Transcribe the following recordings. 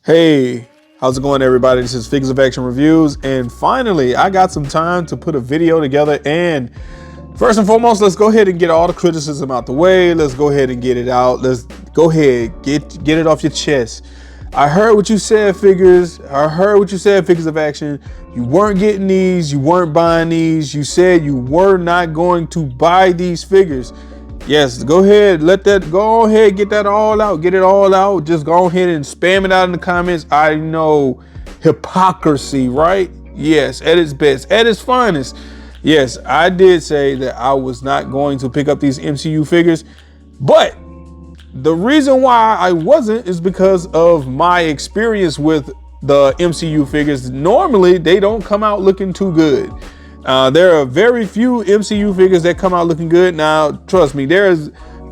Hey, how's it going, everybody? This is Figures of Action Reviews, and finally I got some time to put a video together. And first and foremost, let's go ahead and get all the criticism out the way. Let's go ahead and get it out. Let's go ahead, get it off your chest. I heard what you said, Figures. I heard what you said, Figures of Action. You weren't getting these, you weren't buying these. You said you were not going to buy these figures. Yes, go ahead, go ahead, get that all out, get it all out. Just go ahead and spam it out in the comments. I know, hypocrisy, right? Yes, at its best, at its finest. Yes, I did say that I was not going to pick up these MCU figures, but the reason why I wasn't is because of my experience with the MCU figures. Normally, they don't come out looking too good. There are very few MCU figures that come out looking good. Now, trust me, there's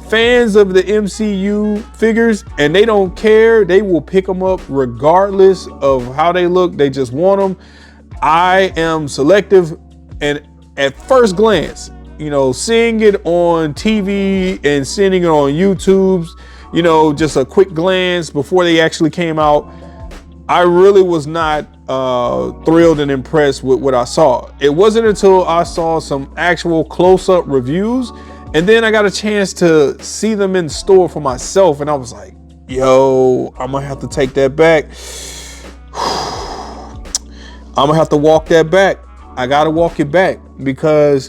fans of the MCU figures and they don't care. They will pick them up regardless of how they look. They just want them. I am selective, and at first glance, seeing it on TV and seeing it on YouTube, just a quick glance before they actually came out, I really was not thrilled and impressed with what I saw. It wasn't until I saw some actual close-up reviews, and then I got a chance to see them in store for myself, and I was like, yo, I'm gonna have to take that back. I'm gonna have to walk that back. I gotta walk it back, because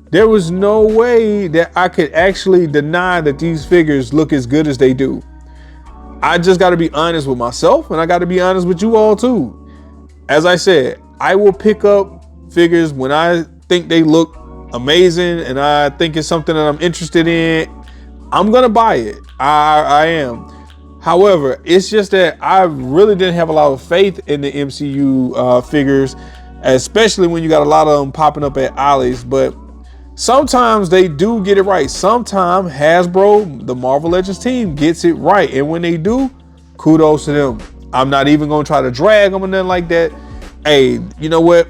there was no way that I could actually deny that these figures look as good as they do. I just got to be honest with myself, and I got to be honest with you all too. As I said, I will pick up figures when I think they look amazing and I think it's something that I'm interested in. I'm going to buy it. I am. However, it's just that I really didn't have a lot of faith in the MCU figures, especially when you got a lot of them popping up at Ollie's. But sometimes they do get it right. Sometimes Hasbro, the Marvel Legends team, gets it right. And when they do, kudos to them. I'm not even going to try to drag them or nothing like that. Hey, you know what?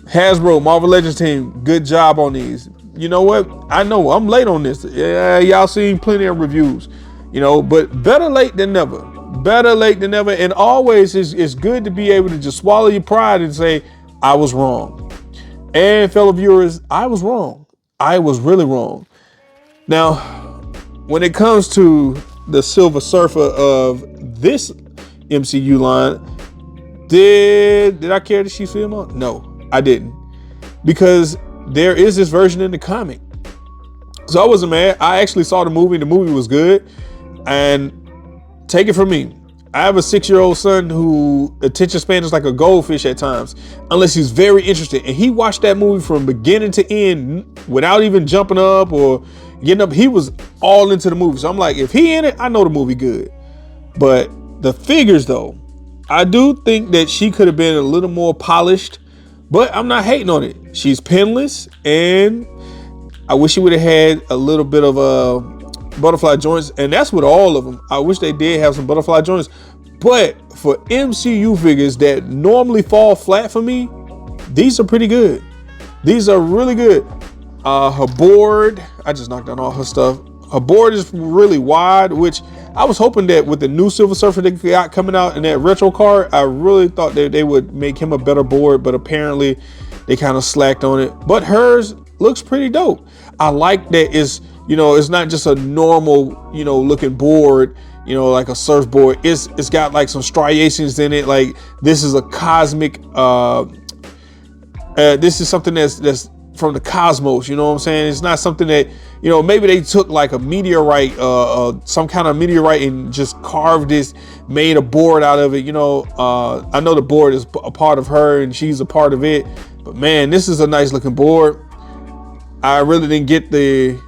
Hasbro, Marvel Legends team, good job on these. You know what? I know I'm late on this. Yeah, y'all seen plenty of reviews, but better late than never. Better late than never. And always it's good to be able to just swallow your pride and say, I was wrong. And fellow viewers, I was wrong. I was really wrong. Now, when it comes to the Silver Surfer of this MCU line, did I care that she's film on? No, I didn't. Because there is this version in the comic. So I wasn't mad. I actually saw the movie. The movie was good. And take it from me, I have a 6-year-old son who attention span is like a goldfish at times, unless he's very interested. And he watched that movie from beginning to end without even jumping up or getting up. He was all into the movie. So I'm like, if he in it, I know the movie good. But the figures though, I do think that she could have been a little more polished, but I'm not hating on it. She's pinless, and I wish she would have had a little bit of butterfly joints, and that's with all of them. I wish they did have some butterfly joints, but for MCU figures that normally fall flat for me, these are pretty good. These are really good. Her board, I just knocked down all her stuff. Her board is really wide, which I was hoping that with the new Silver Surfer they got coming out in that retro card, I really thought that they would make him a better board, but apparently they kind of slacked on it. But hers looks pretty dope. I like that it's not just a normal, looking board, like a surfboard. It's got like some striations in it. Like this is a cosmic, this is something that's from the cosmos, you know what I'm saying? It's not something that, maybe they took like a meteorite, some kind of meteorite and just carved this, made a board out of it. I know the board is a part of her and she's a part of it, but man, this is a nice looking board. I really didn't get the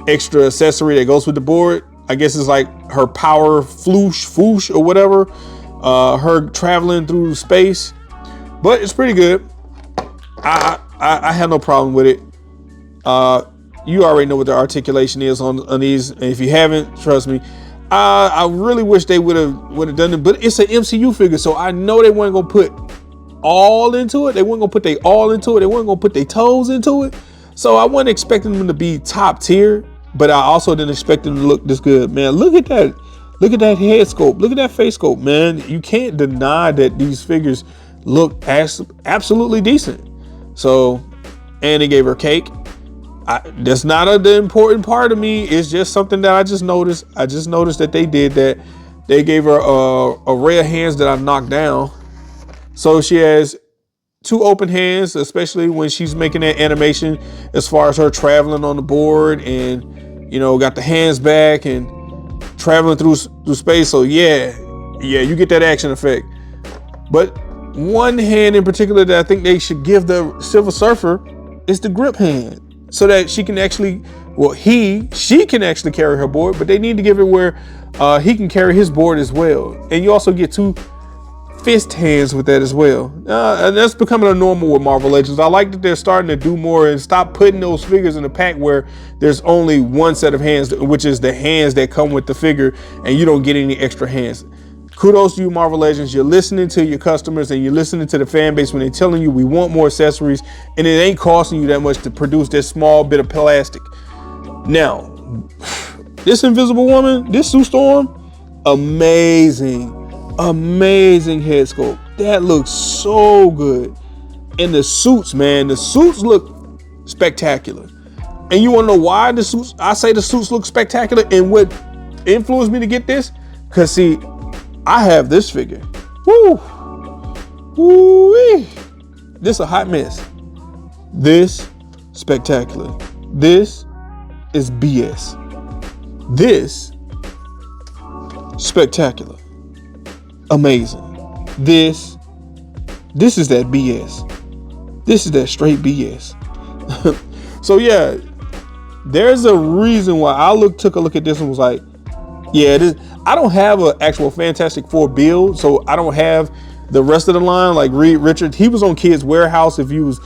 extra accessory that goes with the board. I guess it's like her power foosh or whatever, her traveling through space, but it's pretty good. I have no problem with it. You already know what the articulation is on these, and if you haven't, trust me, I really wish they would have done it, but it's an MCU figure, so I know they weren't gonna put all into it. They weren't gonna put their all into it. They weren't gonna put their toes into it. So I wasn't expecting them to be top tier. but I also didn't expect him to look this good, man. Look at that. Look at that head sculpt. Look at that face sculpt, man. You can't deny that these figures look absolutely decent. So, and they gave her cake. That's not the important part of me. It's just something that I just noticed. I just noticed that they did that. They gave her a array of hands that I knocked down. So she has 2 open hands, especially when she's making that animation as far as her traveling on the board and, got the hands back and traveling through space. So yeah, you get that action effect. But one hand in particular that I think they should give the Silver Surfer is the grip hand, so that she can actually, she can actually carry her board, but they need to give it where he can carry his board as well. And you also get 2 fist hands with that as well. And that's becoming a normal with Marvel Legends. I like that they're starting to do more and stop putting those figures in a pack where there's only one set of hands, which is the hands that come with the figure, and you don't get any extra hands. Kudos to you, Marvel Legends. You're listening to your customers and you're listening to the fan base when they're telling you we want more accessories, and it ain't costing you that much to produce this small bit of plastic. Now, this Invisible Woman, this Sue Storm, amazing head sculpt. That looks so good. And the suits, man, the suits look spectacular. And you want to know why the suits? I say the suits look spectacular, and what influenced me to get this? Because see, I have this figure. Woo-wee. This a hot mess. This spectacular. This is BS. This spectacular. Amazing. This is that BS. This is that straight BS. So yeah, there's a reason why I took a look at this and was like, yeah, I don't have an actual Fantastic Four build, so I don't have the rest of the line like Reed Richards. He was on Kids Warehouse. If you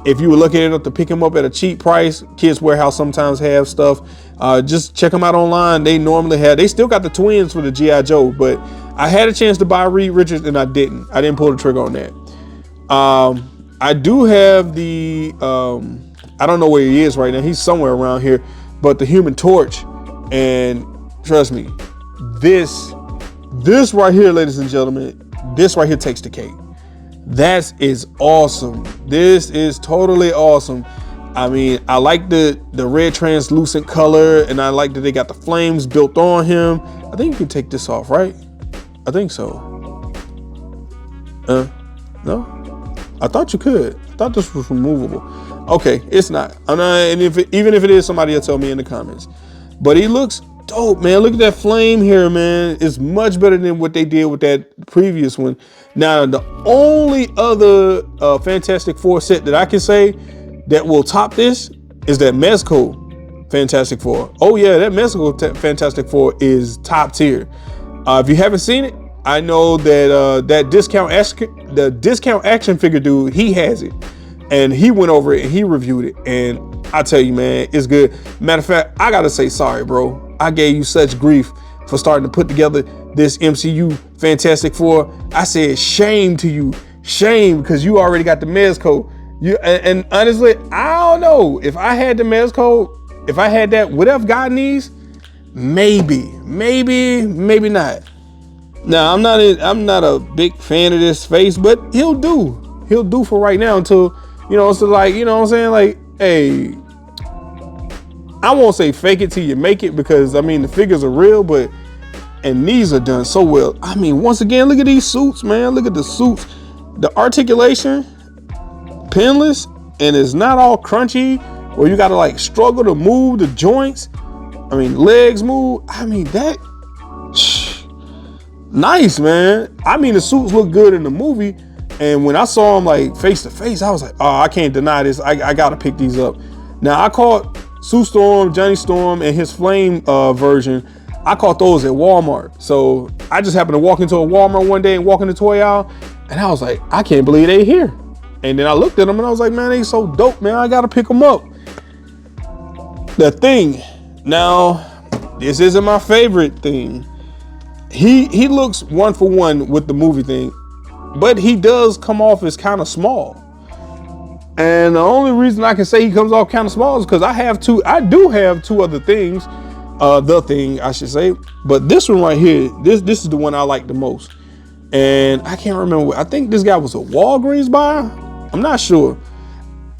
were looking enough to pick him up at a cheap price, Kids Warehouse sometimes have stuff. Just check them out online. They still got the twins for the G.I. Joe, but I had a chance to buy Reed Richards and I didn't pull the trigger on that. I do have the, I don't know where he is right now. He's somewhere around here, but the Human Torch, and trust me, this right here, ladies and gentlemen, this right here takes the cake. That is awesome. This is totally awesome. I mean, I like the red translucent color, and I like that they got the flames built on him. I think you can take this off, right? I think so. No? I thought you could. I thought this was removable. Okay, it's not. I'm not, and even if it is, somebody will tell me in the comments. But he looks dope, man. Look at that flame here, man. It's much better than what they did with that previous one. Now, the only other Fantastic Four set that I can say that will top this is that Mezco Fantastic Four. Oh yeah, that Mezco Fantastic Four is top tier. If you haven't seen it, I know that the discount action figure dude, he has it, and he went over it and he reviewed it, and I tell you, man, it's good. Matter of fact, I gotta say sorry, bro. I gave you such grief for starting to put together this MCU Fantastic Four. I said shame to you, shame, because you already got the Mezco. And honestly, I don't know if I had the Mezco, if I had that, would I have gotten these? Maybe not. Now, I'm not a big fan of this face, but he'll do for right now until, so like, you know what I'm saying? Like, hey, I won't say fake it till you make it, because I mean, the figures are real, and these are done so well. I mean, once again, look at these suits, man. Look at the suits, the articulation, pinless, and it's not all crunchy where you gotta like struggle to move the joints. I mean, legs move. I mean, that nice, man. I mean, the suits look good in the movie, and when I saw them like face to face, I was like, oh, I can't deny this. I gotta pick these up. Now, I caught Sue Storm, Johnny Storm, and his flame version. I caught those at Walmart. So I just happened to walk into a Walmart one day and walk in the toy aisle, and I was like, I can't believe they here. And then I looked at them and I was like, man, they so dope, man. I gotta pick them up. The Thing. Now, this isn't my favorite Thing. He looks one for one with the movie Thing, but he does come off as kind of small. And the only reason I can say he comes off kind of small is because I do have two other things, the thing I should say, but this one right here, this is the one I like the most. And I can't remember, I think this guy was a Walgreens buyer. I'm not sure.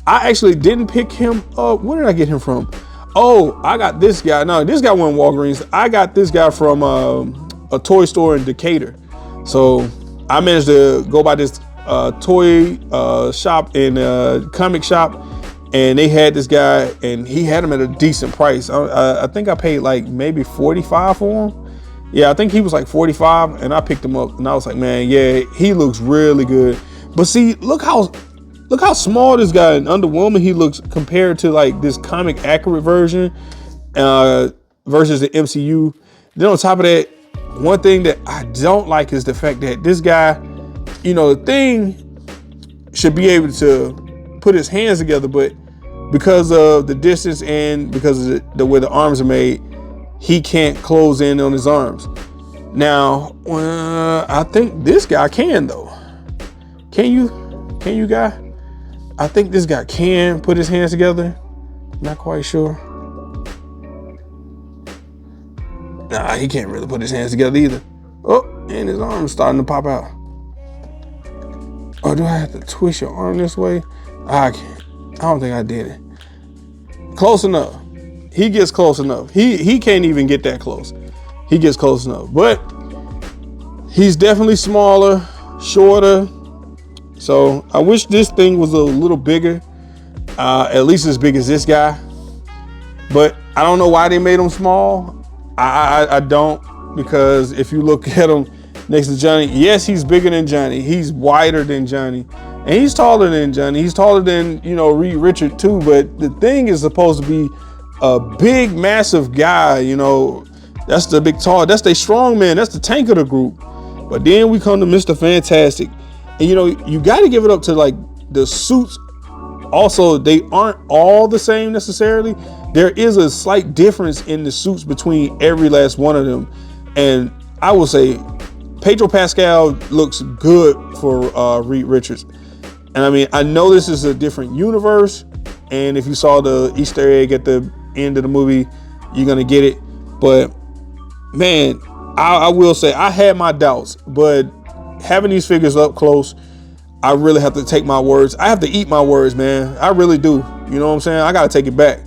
I actually didn't pick him up. Where did I get him from? Oh, I got this guy. No, this guy wasn't Walgreens. I got this guy from a toy store in Decatur. So I managed to go by this toy shop and comic shop, and they had this guy, and he had him at a decent price. I think I paid like maybe $45 for him. Yeah, I think he was like $45, and I picked him up, and I was like, man, yeah, he looks really good. But see, look how small this guy in Underwhelming he looks compared to like this comic accurate version versus the MCU. Then on top of that, one thing that I don't like is the fact that this guy, you know, the thing should be able to put his hands together, but because of the distance and because of the way the arms are made, he can't close in on his arms. Now, I think this guy can though. Can you, guy? I think this guy can put his hands together. Not quite sure. Nah, he can't really put his hands together either. Oh, and his arm's starting to pop out. Oh, do I have to twist your arm this way? I can't. I don't think I did it. Close enough. He gets close enough. He can't even get that close. He gets close enough. But he's definitely smaller, shorter. So I wish this thing was a little bigger. At least as big as this guy. But I don't know why they made him small. I don't, because if you look at him next to Johnny, yes, he's bigger than Johnny. He's wider than Johnny. And he's taller than Johnny. He's taller than, you know, Reed Richards too. But the thing is supposed to be a big, massive guy, you know. That's the big tall, that's the strong man. That's the tank of the group. But then we come to Mr. Fantastic. And, you know, you got to give it up to, like, the suits. Also, they aren't all the same necessarily. There is a slight difference in the suits between every last one of them. And I will say, Pedro Pascal looks good for Reed Richards. And I mean, I know this is a different universe. And if you saw the Easter egg at the end of the movie, you're going to get it. But, man, I will say, I had my doubts. But having these figures up close, I really have to take my words. I have to eat my words, man. I really do. You know what I'm saying? I got to take it back.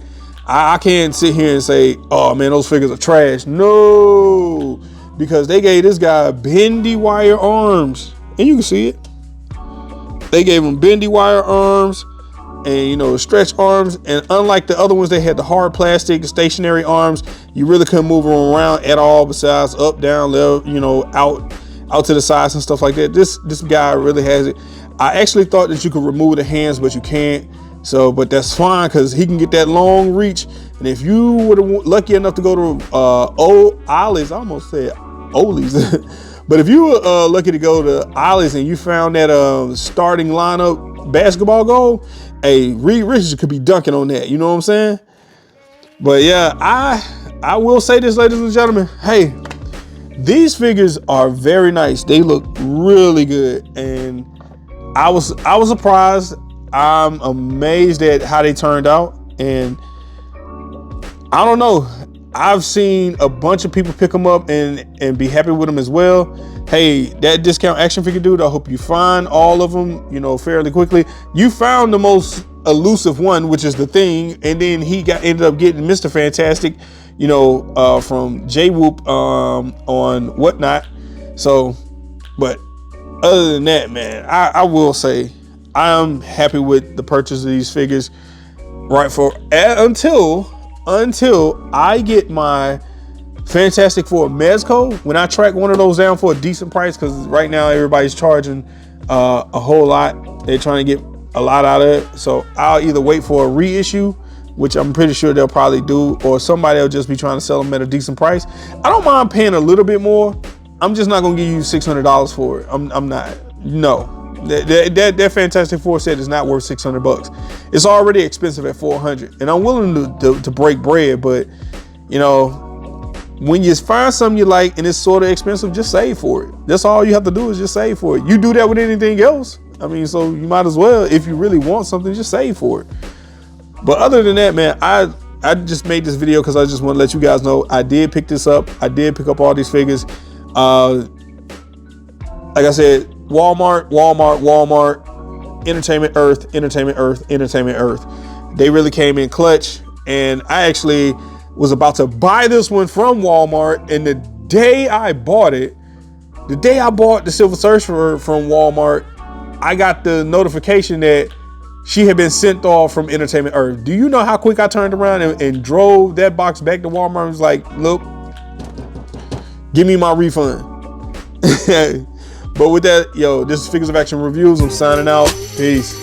I can't sit here and say, oh, man, those figures are trash. No, because they gave this guy bendy wire arms. And you can see it. They gave him bendy wire arms and, you know, stretch arms. And unlike the other ones, they had the hard plastic stationary arms. You really couldn't move them around at all besides up, down, left, you know, out to the sides and stuff like that. This guy really has it. I actually thought that you could remove the hands, but you can't. So, but that's fine because he can get that long reach. And if you were lucky enough to go to Ollie's, I almost said Ollie's, but if you were lucky to go to Ollie's and you found that starting lineup basketball goal, hey, Reed Richards could be dunking on that. You know what I'm saying? But yeah, I will say this, ladies and gentlemen. Hey, these figures are very nice. They look really good, and I was surprised. I'm amazed at how they turned out, and I don't know. I've seen a bunch of people pick them up and be happy with them as well. Hey, that discount action figure dude, I hope you find all of them, you know, fairly quickly. You found the most elusive one, which is the Thing, and then he ended up getting Mr. Fantastic, you know, from J-Whoop on Whatnot. So, but other than that, man, I will say I'm happy with the purchase of these figures. Right, until I get my Fantastic Four Mezco. When I track one of those down for a decent price, because right now everybody's charging a whole lot. They're trying to get a lot out of it. So I'll either wait for a reissue, which I'm pretty sure they'll probably do, or somebody will just be trying to sell them at a decent price. I don't mind paying a little bit more. I'm just not gonna give you $600 for it. I'm not. No. That Fantastic Four set is not worth $600. It's already expensive at $400, and I'm willing to break bread. But you know, when you find something you like and it's sort of expensive, just save for it. That's all you have to do is just save for it. You do that with anything else. I mean, so you might as well, if you really want something, just save for it. But other than that, man, I just made this video because I just want to let you guys know I did pick this up. I did pick up all these figures. Like I said, Walmart, Entertainment Earth, Entertainment Earth. They really came in clutch. And I actually was about to buy this one from Walmart. And the day I bought it, the day I bought the Silver Surfer from Walmart, I got the notification that she had been sent off from Entertainment Earth. Do you know how quick I turned around and drove that box back to Walmart and was like, look, give me my refund. But with that, yo, this is Figures of Action Reviews. I'm signing out. Peace.